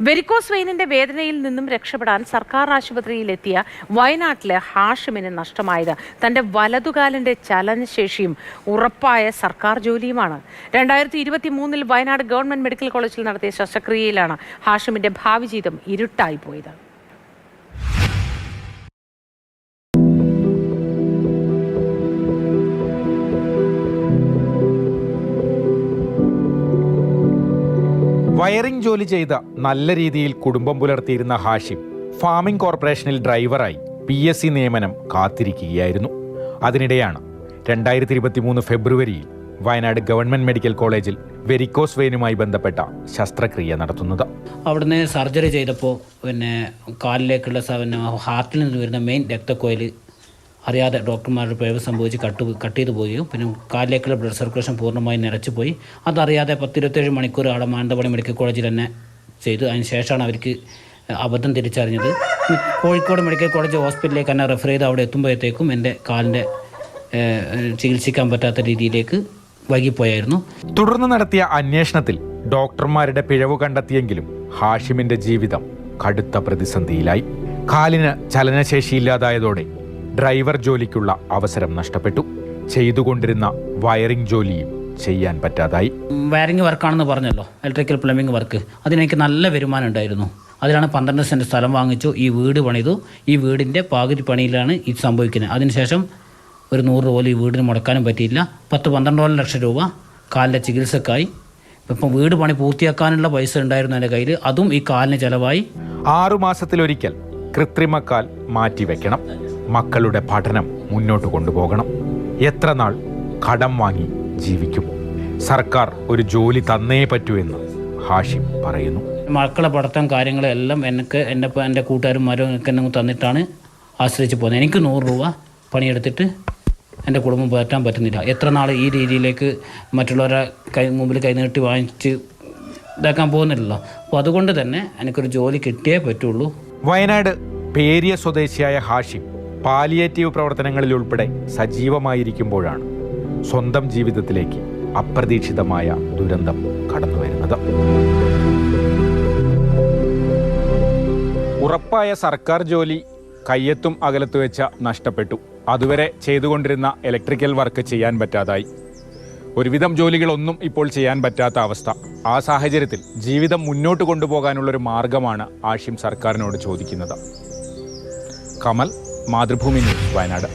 Varicose വെയിനിന്റെ വേദനയിൽ നിന്നും രക്ഷപ്പെടാൻ സർക്കാർ ആശുപത്രിയിലെത്തിയ വയനാട്ടിലെ ഹാഷിമിന് നഷ്ടമായത് തന്റെ വലതുകാലിന്റെ ചലനശേഷിയും ഉറപ്പായ സർക്കാർ ജോലിയുമാണ്. 2023 വയനാട് ഗവൺമെന്റ് മെഡിക്കൽ കോളേജിൽ നടത്തിയ ശസ്ത്രക്രിയയിലാണ് ഹാഷിമിന്റെ ഭാവി ജീവിതം ഇരുട്ടായി പോയത്. വയറിംഗ് ജോലി ചെയ്ത നല്ല രീതിയിൽ കുടുംബം പുലർത്തിയിരുന്ന ഹാഷിം ഫാമിംഗ് കോർപ്പറേഷനിൽ ഡ്രൈവറായി PSC നിയമനം കാത്തിരിക്കുകയായിരുന്നു. അതിനിടെയാണ് 2023 ഫെബ്രുവരിയിൽ വയനാട് ഗവൺമെന്റ് മെഡിക്കൽ കോളേജിൽ വെരിക്കോസ് വെയിനുമായി ബന്ധപ്പെട്ട ശസ്ത്രക്രിയ നടത്തുന്നത്. അവിടുന്ന് സർജറി ചെയ്തപ്പോൾ കാലിലേക്കുള്ള ഹാർട്ടിൽ നിന്ന് വരുന്ന മെയിൻ രക്തക്കോയിൽ അറിയാതെ ഡോക്ടർമാരുടെ പിഴവ് സംഭവിച്ച് കട്ട് ചെയ്തു പോവുകയും പിന്നെ കാലിലേക്കുള്ള ബ്ലഡ് സർക്കുലേഷൻ പൂർണ്ണമായി നിറച്ചു പോയി. അതറിയാതെ 10-27 മണിക്കൂർ അവിടെ മാനന്തവാടി മെഡിക്കൽ കോളേജിൽ തന്നെ ചെയ്തു. അതിന് ശേഷമാണ് അവർക്ക് അബദ്ധം തിരിച്ചറിഞ്ഞത്. കോഴിക്കോട് മെഡിക്കൽ കോളേജ് ഹോസ്പിറ്റലിലേക്ക് തന്നെ റെഫർ ചെയ്ത് അവിടെ എത്തുമ്പോഴത്തേക്കും എൻ്റെ കാലിൻ്റെ ചികിത്സിക്കാൻ പറ്റാത്ത രീതിയിലേക്ക് വൈകിപ്പോയായിരുന്നു. തുടർന്ന് നടത്തിയ അന്വേഷണത്തിൽ ഡോക്ടർമാരുടെ പിഴവ് കണ്ടെത്തിയെങ്കിലും ഹാഷിമിന്റെ ജീവിതം കടുത്ത പ്രതിസന്ധിയിലായി. കാലിന് ചലനശേഷിയില്ലാതായതോടെ ഡ്രൈവർ ജോലിക്കുള്ള അവസരം നഷ്ടപ്പെട്ടു. ചെയ്തുകൊണ്ടിരുന്ന വയറിംഗ് ജോലിയും ചെയ്യാൻ പറ്റാതായി. വയറിംഗ് വർക്കാണെന്ന് പറഞ്ഞല്ലോ, ഇലക്ട്രിക്കൽ പ്ലംബിംഗ് വർക്ക്. അതിനെനിക്ക് നല്ല വരുമാനം ഉണ്ടായിരുന്നു. അതിലാണ് 12 സെൻറ്റ് സ്ഥലം വാങ്ങിച്ചു, ഈ വീട് പണിതു. ഈ വീടിൻ്റെ പകുതി പണിയിലാണ് ഇത് സംഭവിക്കുന്നത്. അതിനുശേഷം ഒരു 100 രൂപ ഈ വീടിന് മുടക്കാനും പറ്റിയില്ല. 10-12 ലക്ഷം രൂപ കാലിൻ്റെ ചികിത്സക്കായി. ഇപ്പം വീട് പണി പൂർത്തിയാക്കാനുള്ള പൈസ ഉണ്ടായിരുന്നു എൻ്റെ കയ്യിൽ, അതും ഈ കാലിന് ചിലവായി. 6 മാസത്തിലൊരിക്കൽ കൃത്രിമക്കാൽ മാറ്റിവെക്കണം. മക്കളുടെ പഠനം മുന്നോട്ട് കൊണ്ടുപോകണം. എത്ര നാൾ കടം വാങ്ങി ജീവിക്കും? സർക്കാർ ഒരു ജോലി തന്നേ പറ്റൂ എന്ന് ഹാഷിം പറയുന്നു. മക്കളെ പഠിത്തം കാര്യങ്ങളെല്ലാം എൻ്റെ കൂട്ടുകാരന്മാരും എന്നെ തന്നിട്ടാണ് ആശ്രയിച്ച് പോകുന്നത്. എനിക്ക് 100 രൂപ പണിയെടുത്തിട്ട് എൻ്റെ കുടുംബം പറ്റാൻ പറ്റുന്നില്ല. എത്ര നാൾ ഈ രീതിയിലേക്ക് മറ്റുള്ളവരെ മുമ്പിൽ കൈനീട്ടി വാങ്ങിച്ച് ഇതാക്കാൻ പോകുന്നില്ലല്ലോ. അപ്പോൾ അതുകൊണ്ട് തന്നെ എനിക്കൊരു ജോലി കിട്ടിയേ പറ്റുള്ളൂ. വയനാട് പേരിയ സ്വദേശിയായ ഹാഷിം പാലിയേറ്റീവ് പ്രവർത്തനങ്ങളിൽ ഉൾപ്പെടെ സജീവമായിരിക്കുമ്പോഴാണ് സ്വന്തം ജീവിതത്തിലേക്ക് അപ്രതീക്ഷിതമായ ദുരന്തം കടന്നുവരുന്നത്. ഉറപ്പായ സർക്കാർ ജോലി കയ്യെത്തും അകലത്ത് വെച്ച നഷ്ടപ്പെട്ടു. അതുവരെ ചെയ്തുകൊണ്ടിരുന്ന ഇലക്ട്രിക്കൽ വർക്ക് ചെയ്യാൻ പറ്റാതായി. ഒരുവിധം ജോലികളൊന്നും ഇപ്പോൾ ചെയ്യാൻ പറ്റാത്ത അവസ്ഥ. ആ സാഹചര്യത്തിൽ ജീവിതം മുന്നോട്ട് കൊണ്ടുപോകാനുള്ളൊരു മാർഗമാണ് ഹാഷിം സർക്കാരിനോട് ചോദിക്കുന്നത്. കമൽ, മാതൃഭൂമി ന്യൂസ്, വയനാട്.